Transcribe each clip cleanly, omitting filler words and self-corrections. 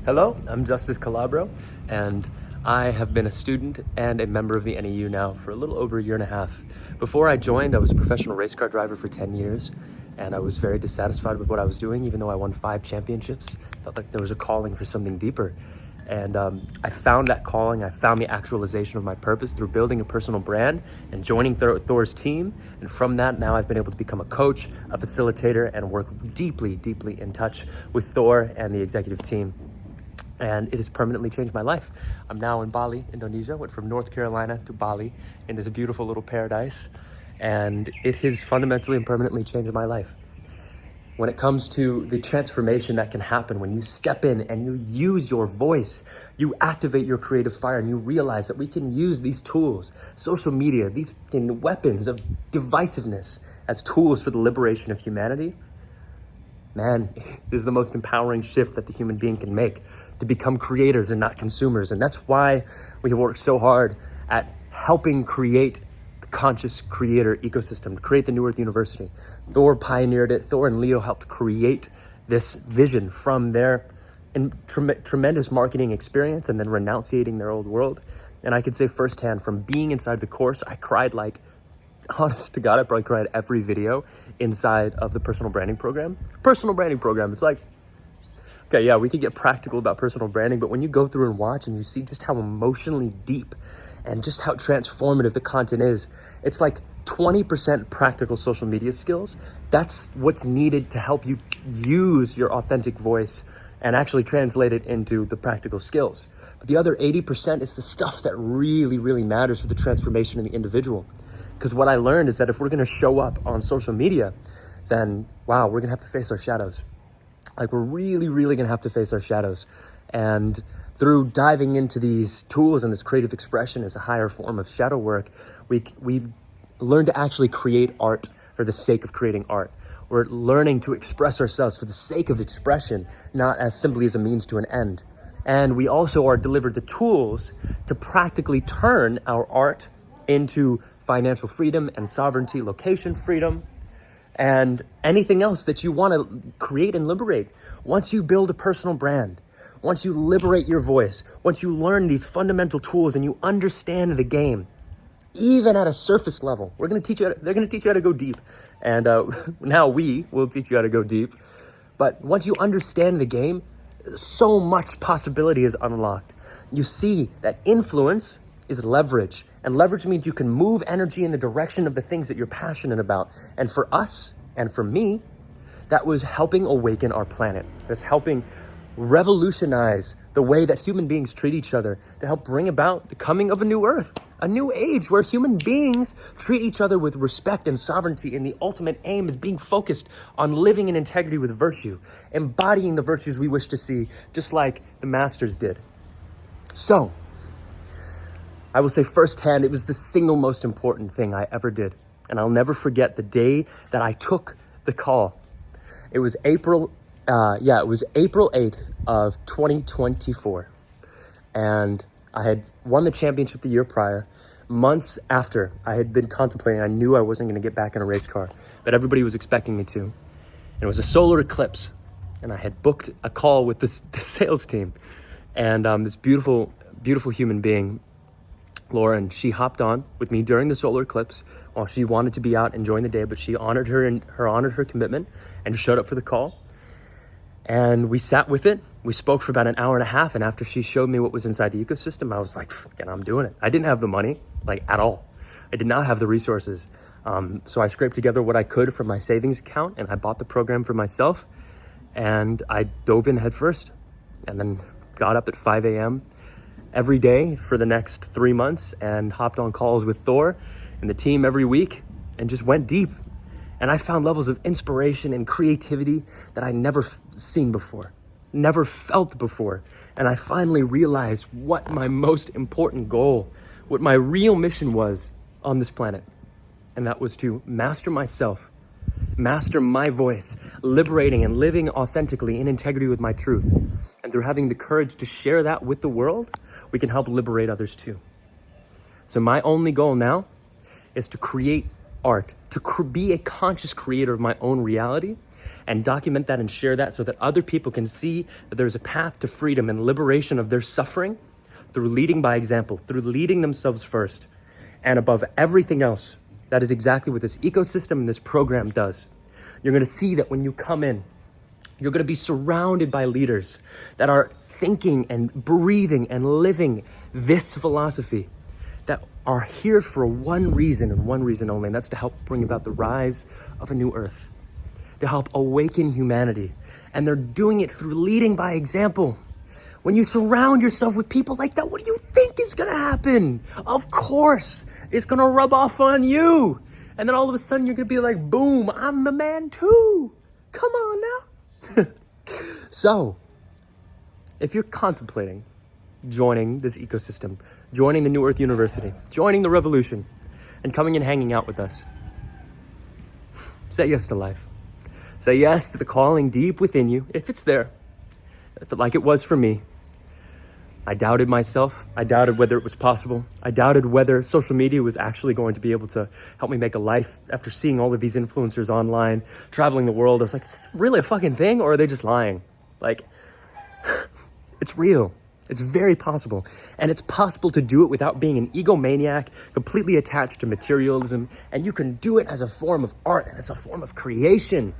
Hello, I'm Justice Calabro, and I have been a student and a member of the NEU now for a little over a year and a half. Before I joined, I was a professional race car driver for 10 years, and I was very dissatisfied with what I was doing, even though I won 5 championships. Felt like there was a calling for something deeper. And I found that calling, I found the actualization of my purpose through building a personal brand and joining Thor's team. And from that, now I've been able to become a coach, a facilitator, and work deeply, deeply in touch with Thor and the executive team. And it has permanently changed my life. I'm now in Bali, Indonesia. Went from North Carolina to Bali in this beautiful little paradise. And it has fundamentally and permanently changed my life. When it comes to the transformation that can happen when you step in and you use your voice, you activate your creative fire and you realize that we can use these tools, social media, these weapons of divisiveness as tools for the liberation of humanity. Man, it is the most empowering shift that the human being can make, to become creators and not consumers. And that's why we have worked so hard at helping create the conscious creator ecosystem, to create the New Earth University. Thor pioneered it. Thor and Leo helped create this vision from their tremendous marketing experience and then renunciating their old world. And I could say firsthand, from being inside the course, I cried like, honest to God, I probably cried every video inside of the personal branding program. Personal branding program, it's like, okay, yeah, we could get practical about personal branding, but when you go through and watch and you see just how emotionally deep and just how transformative the content is, it's like 20% practical social media skills. That's what's needed to help you use your authentic voice and actually translate it into the practical skills. But the other 80% is the stuff that really, really matters for the transformation in the individual. Because what I learned is that if we're gonna show up on social media, then wow, we're gonna have to face our shadows. Like, we're really, really gonna have to face our shadows. And through diving into these tools and this creative expression as a higher form of shadow work, we learn to actually create art for the sake of creating art. We're learning to express ourselves for the sake of expression, not as simply as a means to an end. And we also are delivered the tools to practically turn our art into financial freedom and sovereignty, location freedom, and anything else that you want to create and liberate. Once you build a personal brand, once you liberate your voice, once you learn these fundamental tools and you understand the game, even at a surface level, they're going to teach you how to go deep. And now we will teach you how to go deep. But once you understand the game, so much possibility is unlocked. You see that influence is leverage. And leverage means you can move energy in the direction of the things that you're passionate about. And for us, and for me, that was helping awaken our planet. That's helping revolutionize the way that human beings treat each other, to help bring about the coming of a new earth, a new age where human beings treat each other with respect and sovereignty. And the ultimate aim is being focused on living in integrity with virtue, embodying the virtues we wish to see, just like the masters did. So, I will say firsthand, it was the single most important thing I ever did. And I'll never forget the day that I took the call. It was April 8th of 2024. And I had won the championship the year prior. Months after, I had been contemplating, I knew I wasn't going to get back in a race car, but everybody was expecting me to. And it was a solar eclipse. And I had booked a call with the sales team. And this beautiful, beautiful human being, Lauren, she hopped on with me during the solar eclipse while she wanted to be out enjoying the day, but she honored her commitment and showed up for the call. And we sat with it. We spoke for about an hour and a half. And after she showed me what was inside the ecosystem, I was like, I'm doing it. I didn't have the money, like, at all. I did not have the resources. So I scraped together what I could from my savings account, and I bought the program for myself. And I dove in head first, and then got up at 5 a.m. every day for the next 3 months and hopped on calls with Thor and the team every week and just went deep. And I found levels of inspiration and creativity that I never seen before, never felt before. And I finally realized what my most important goal, what my real mission was on this planet. And that was to master myself, master my voice, liberating and living authentically in integrity with my truth. And through having the courage to share that with the world, we can help liberate others too. So my only goal now is to create art, to be a conscious creator of my own reality, and document that and share that so that other people can see that there's a path to freedom and liberation of their suffering through leading by example, through leading themselves first. And above everything else, that is exactly what this ecosystem and this program does. You're gonna see that when you come in, you're gonna be surrounded by leaders that are thinking and breathing and living this philosophy, that are here for one reason and one reason only, and that's to help bring about the rise of a new earth, to help awaken humanity. And they're doing it through leading by example. When you surround yourself with people like that, what do you think is gonna happen? Of course, it's gonna rub off on you. And then all of a sudden you're gonna be like, boom, I'm the man too. Come on now. So, if you're contemplating joining this ecosystem, joining the New Earth University, joining the revolution, and coming and hanging out with us, say yes to life. Say yes to the calling deep within you, if it's there, if it, like it was for me. I doubted myself. I doubted whether it was possible. I doubted whether social media was actually going to be able to help me make a life after seeing all of these influencers online, traveling the world. I was like, is this really a fucking thing, or are they just lying? Like, it's real. It's very possible. And it's possible to do it without being an egomaniac, completely attached to materialism. And you can do it as a form of art and as a form of creation.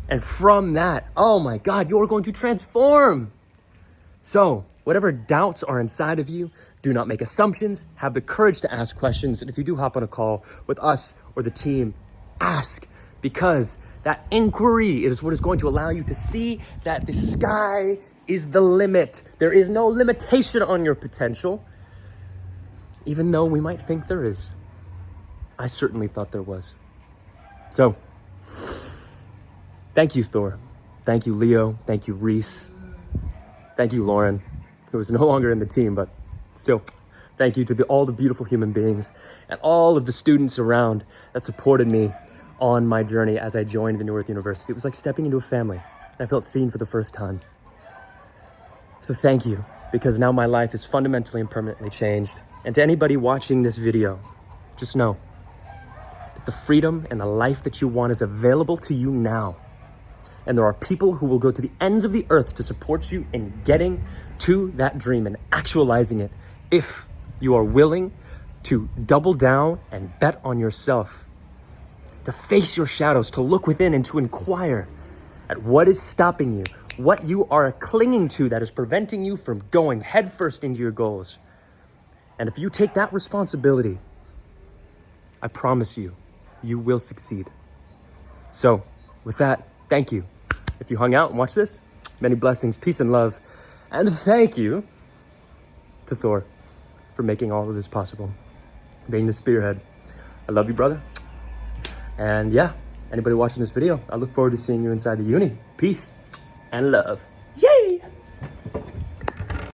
And from that, oh my God, you're going to transform. So, whatever doubts are inside of you, do not make assumptions, have the courage to ask questions. And if you do hop on a call with us or the team, ask, because that inquiry is what is going to allow you to see that the sky is the limit. There is no limitation on your potential, even though we might think there is. I certainly thought there was. So, thank you, Thor. Thank you, Leo. Thank you, Reese. Thank you, Lauren, who is no longer in the team, but still, thank you to all the beautiful human beings and all of the students around that supported me on my journey as I joined the New Earth University. It was like stepping into a family. I felt seen for the first time. So thank you, because now my life is fundamentally and permanently changed. And to anybody watching this video, just know that the freedom and the life that you want is available to you now. And there are people who will go to the ends of the earth to support you in getting to that dream and actualizing it, if you are willing to double down and bet on yourself, to face your shadows, to look within and to inquire at what is stopping you, what you are clinging to that is preventing you from going headfirst into your goals. And if you take that responsibility, I promise you, you will succeed. So with that, thank you. If you hung out and watched this, many blessings, peace and love. And thank you to Thor for making all of this possible, being the spearhead. I love you, brother. And yeah, anybody watching this video, I look forward to seeing you inside the uni. Peace and love.